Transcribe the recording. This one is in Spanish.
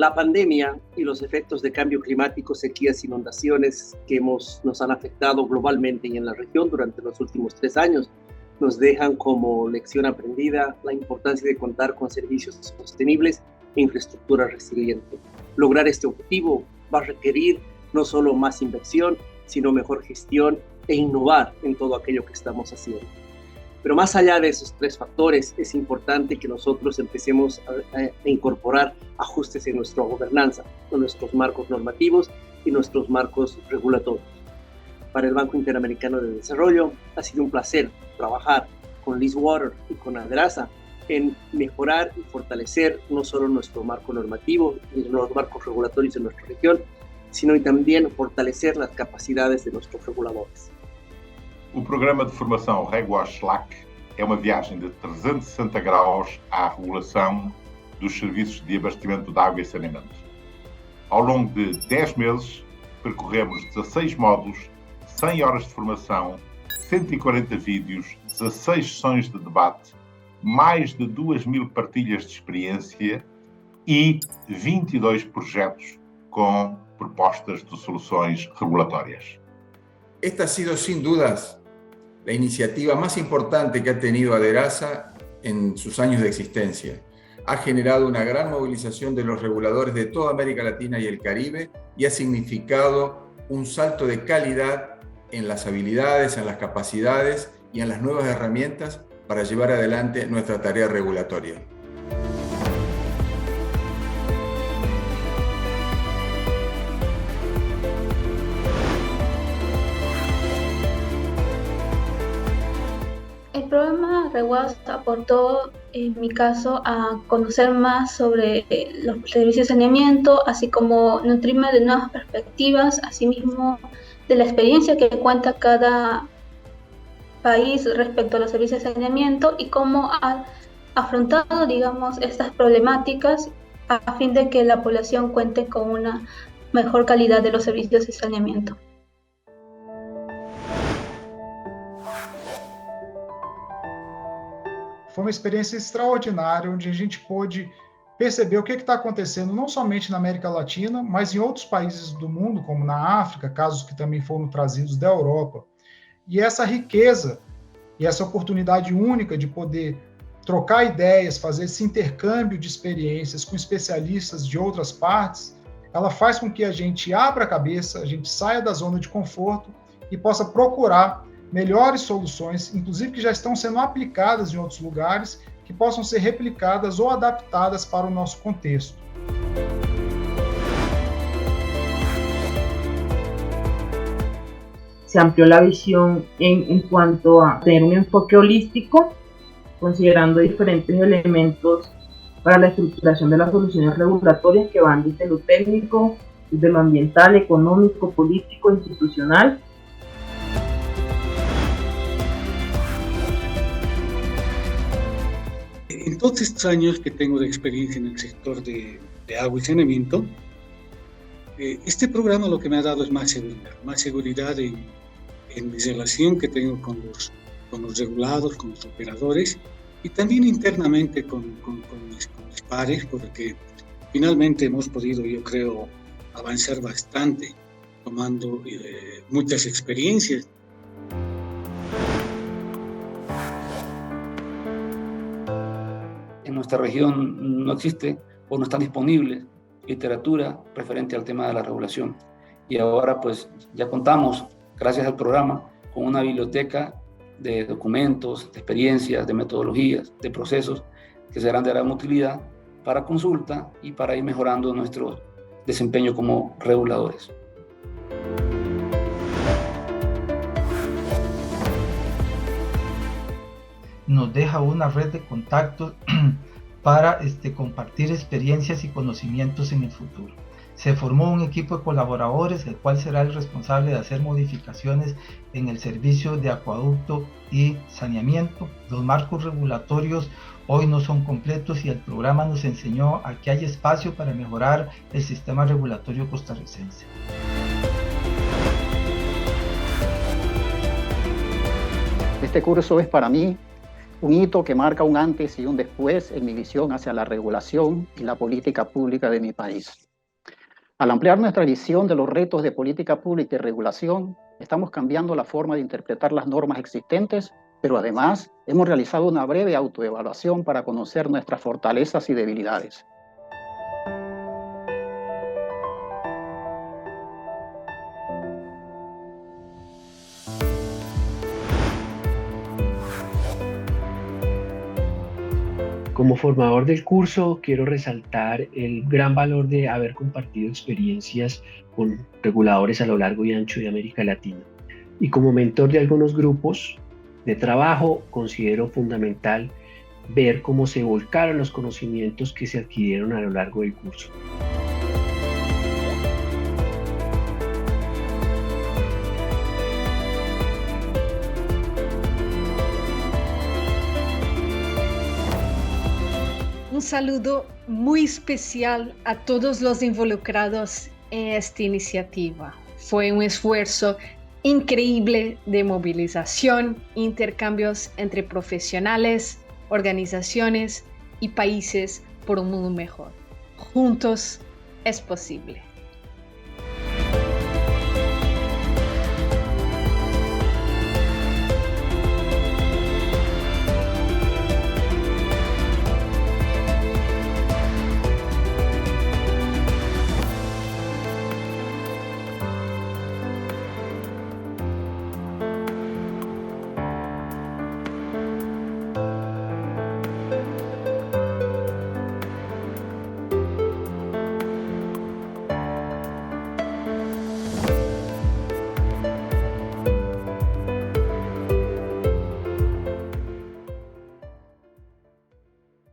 La pandemia y los efectos de cambio climático, sequías, inundaciones que nos han afectado globalmente y en la región durante los últimos 3 años nos dejan como lección aprendida la importancia de contar con servicios sostenibles e infraestructura resiliente. Lograr este objetivo va a requerir no solo más inversión, sino mejor gestión e innovar en todo aquello que estamos haciendo. Pero más allá de esos 3 factores, es importante que nosotros empecemos a incorporar ajustes en nuestra gobernanza, en nuestros marcos normativos y nuestros marcos regulatorios. Para el Banco Interamericano de Desarrollo ha sido un placer trabajar con Liz Water y con Adrasa en mejorar y fortalecer no solo nuestro marco normativo y los marcos regulatorios de nuestra región, sino también fortalecer las capacidades de nuestros reguladores. O programa de formação RegWash-LAC é uma viagem de 360 graus à regulação dos serviços de abastecimento de água e saneamento. Ao longo de 10 meses, percorremos 16 módulos, 100 horas de formação, 140 vídeos, 16 sessões de debate, mais de 2.000 partilhas de experiência e 22 projetos com propostas de soluções regulatórias. Esta ha sido, sin dudas, la iniciativa más importante que ha tenido Adrasa en sus años de existencia. Ha generado una gran movilización de los reguladores de toda América Latina y el Caribe y ha significado un salto de calidad en las habilidades, en las capacidades y en las nuevas herramientas para llevar adelante nuestra tarea regulatoria. El programa RegWash aportó, en mi caso, a conocer más sobre los servicios de saneamiento, así como nutrirme de nuevas perspectivas, asimismo de la experiencia que cuenta cada país respecto a los servicios de saneamiento y cómo ha afrontado, digamos, estas problemáticas a fin de que la población cuente con una mejor calidad de los servicios de saneamiento. Foi uma experiência extraordinária, onde a gente pôde perceber o que está acontecendo não somente na América Latina, mas em outros países do mundo, como na África, casos que também foram trazidos da Europa. E essa riqueza e essa oportunidade única de poder trocar ideias, fazer esse intercâmbio de experiências com especialistas de outras partes, ela faz com que a gente abra a cabeça, a gente saia da zona de conforto e possa procurar melhores soluções, inclusive que já estão sendo aplicadas em outros lugares, que possam ser replicadas ou adaptadas para o nosso contexto. Se amplió la visión en cuanto a tener un enfoque holístico, considerando diferentes elementos para la estructuración de las soluciones regulatorias que van desde lo técnico, desde lo ambiental, económico, político, institucional. En todos estos años que tengo de experiencia en el sector de agua y saneamiento, este programa lo que me ha dado es más seguridad en mi relación que tengo con los regulados, con los operadores y también internamente con mis pares, porque finalmente hemos podido, yo creo, avanzar bastante tomando muchas experiencias. En nuestra región no existe o no está disponible literatura referente al tema de la regulación. Y ahora pues ya contamos, gracias al programa, con una biblioteca de documentos, de experiencias, de metodologías, de procesos que serán de gran utilidad para consulta y para ir mejorando nuestro desempeño como reguladores. Nos deja una red de contactos para compartir experiencias y conocimientos en el futuro. Se formó un equipo de colaboradores, el cual será el responsable de hacer modificaciones en el servicio de acueducto y saneamiento. Los marcos regulatorios hoy no son completos y el programa nos enseñó a que hay espacio para mejorar el sistema regulatorio costarricense. Este curso es para mí un hito que marca un antes y un después en mi visión hacia la regulación y la política pública de mi país. Al ampliar nuestra visión de los retos de política pública y regulación, estamos cambiando la forma de interpretar las normas existentes, pero además hemos realizado una breve autoevaluación para conocer nuestras fortalezas y debilidades. Como formador del curso, quiero resaltar el gran valor de haber compartido experiencias con reguladores a lo largo y ancho de América Latina. Y como mentor de algunos grupos de trabajo, considero fundamental ver cómo se volcaron los conocimientos que se adquirieron a lo largo del curso. Un saludo muy especial a todos los involucrados en esta iniciativa. Fue un esfuerzo increíble de movilización, intercambios entre profesionales, organizaciones y países por un mundo mejor. Juntos es posible.